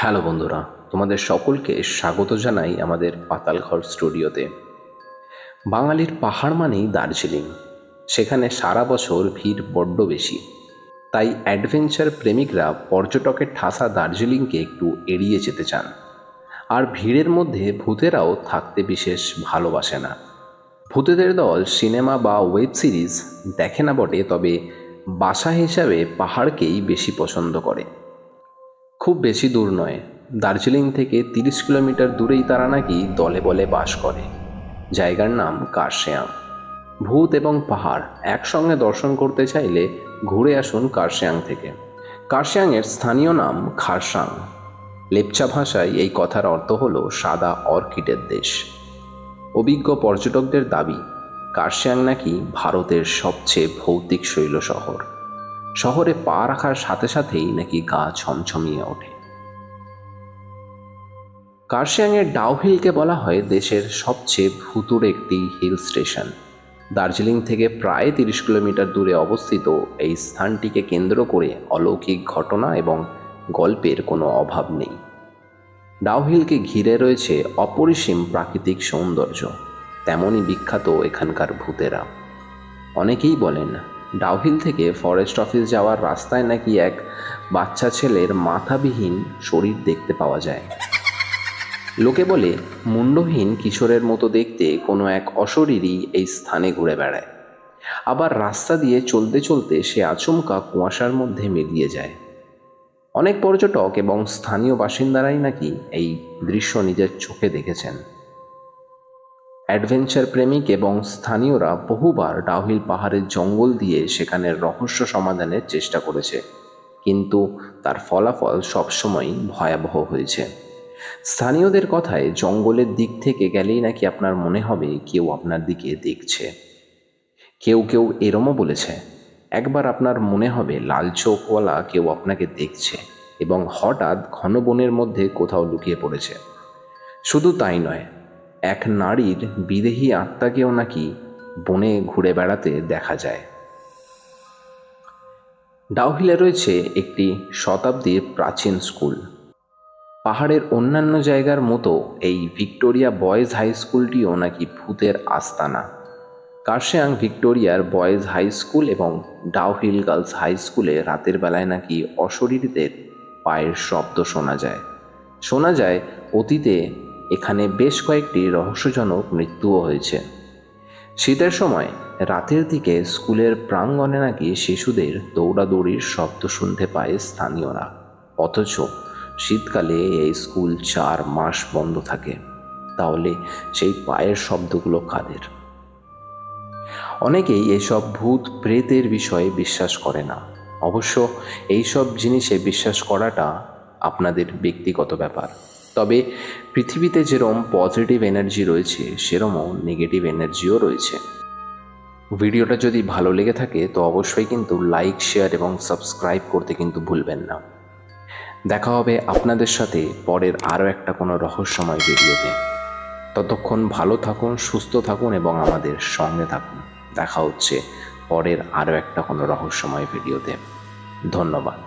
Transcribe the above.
Hello বন্ধুরা, তোমাদের সকলকে স্বাগত জানাই আমাদের পাতালঘর স্টুডিওতে। বাঙালির পাহাড় মানেই দার্জিলিং। সেখানে সারা বছর ভিড় বড্ড বেশি, তাই অ্যাডভেঞ্চার প্রেমিকরা পর্যটকের ঠাসা দার্জিলিংকে একটু এড়িয়ে যেতে চান। আর ভিড়ের মধ্যে ভূতেরাও থাকতে বিশেষ ভালোবাসে না। ভূতেদের দল সিনেমা বা ওয়েব সিরিজ দেখে না বটে, তবে বাসা হিসাবে পাহাড়কেই বেশি পছন্দ করে। খুব বেশি দূর নয়, দার্জিলিং থেকে 30 কিলোমিটার দূরেই তারা নাকি দলে বলে বাস করে। জায়গার নাম কার্শিয়াং। ভূত এবং পাহাড় একসঙ্গে দর্শন করতে চাইলে ঘুরে আসুন কার্শিয়াং থেকে। কার্শিয়াংয়ের স্থানীয় নাম খারসাং। লেপচা ভাষায় এই কথার অর্থ হলো সাদা অর্কিডের দেশ। অভিজ্ঞ পর্যটকদের দাবি, কার্শিয়াং নাকি ভারতের সবচেয়ে ভৌতিক শৈল শহর। শহরে পা রাখার সাথে সাথেই নাকি গা ছমছমিয়ে ওঠে। কার্শিয়াংয়ের ডাউহিলকে বলা হয় দেশের সবচেয়ে ভুতুড়ে একটি হিল স্টেশন। দার্জিলিং থেকে প্রায় 30 কিলোমিটার দূরে অবস্থিত এই স্থানটিকে কেন্দ্র করে অলৌকিক ঘটনা এবং গল্পের কোনো অভাব নেই। ডাউহিলকে ঘিরে রয়েছে অপরিসীম প্রাকৃতিক সৌন্দর্য, তেমনই বিখ্যাত এখানকার ভূতেরা। অনেকেই বলেন, ডাউহিল থেকে ফরেস্ট অফিস যাওয়ার রাস্তায় নাকি এক বাচ্চা ছেলের মাথাবিহীন শরীর দেখতে পাওয়া যায়। লোকে বলে, মুন্ডহীন কিশোরের মতো দেখতে কোনো এক অশরীরই এই স্থানে ঘুরে বেড়ায়। আবার রাস্তা দিয়ে চলতে চলতে সে আচমকা কুয়াশার মধ্যে মিলিয়ে যায়। অনেক পর্যটক এবং স্থানীয় বাসিন্দারাই নাকি এই দৃশ্য নিজের চোখে দেখেছেন। অ্যাডভেঞ্চার প্রেমিক এবং স্থানীয়রা বহুবার ডাউহিল পাহাড়ের জঙ্গল দিয়ে সেখানের রহস্য সমাধানের চেষ্টা করেছে, কিন্তু তার ফলাফল সবসময়ই ভয়াবহ হয়েছে। স্থানীয়দের কথায় জঙ্গলের দিক থেকে গেলেই নাকি আপনার মনে হবে কেউ আপনার দিকে দেখছে। কেউ কেউ এরমও বলেছে, একবার আপনার মনে হবে লাল চোখওয়ালা কেউ আপনাকে দেখছে এবং হঠাৎ ঘন বনের মধ্যে কোথাও লুকিয়ে পড়েছে। শুধু তাই নয়, এক নারীর বিদেহী আত্মাকেও নাকি বনে ঘুরে বেড়াতে দেখা যায়। ডাউহিলে রয়েছে একটি শতাব্দীর প্রাচীন স্কুল। পাহাড়ের অন্যান্য জায়গার মতো এই ভিক্টোরিয়া বয়েজ হাই স্কুলটিও নাকি ভূতের আস্তানা। কার্শিয়াং ভিক্টোরিয়ার বয়েজ হাই স্কুল এবং ডাউহিল গার্লস হাই স্কুলে রাতের বেলায় নাকি অশরীরীদের পায়ের শব্দ শোনা যায় অতীতে এখানে বেশ কয়েকটি রহস্যজনক মৃত্যুও হয়েছে। শীতের সময় রাতের দিকে স্কুলের প্রাঙ্গণে নাকি শিশুদের দৌড়াদৌড়ির শব্দ শুনতে পায় স্থানীয়রা, অথচ শীতকালে এই স্কুল 4 মাস বন্ধ থাকে। তাহলে সেই পায়ের শব্দগুলো কাদের? অনেকেই এইসব ভূত প্রেতের বিষয়ে বিশ্বাস করে না। অবশ্য এইসব জিনিসে বিশ্বাস করাটা আপনাদের ব্যক্তিগত ব্যাপার। তবে পৃথিবীতে যেরকম পজিটিভ এনার্জি রয়েছে, সেরকমও নেগেটিভ এনার্জিও রয়েছে। ভিডিওটা যদি ভালো লেগে থাকে তো অবশ্যই কিন্তু লাইক, শেয়ার এবং সাবস্ক্রাইব করতে কিন্তু ভুলবেন না। দেখা হবে আপনাদের সাথে পরের আরও একটা কোনো রহস্যময় ভিডিওতে। ততক্ষণ ভালো থাকুন, সুস্থ থাকুন এবং আমাদের সঙ্গে থাকুন। দেখা হচ্ছে পরের আরও একটা কোনো রহস্যময় ভিডিওতে। ধন্যবাদ।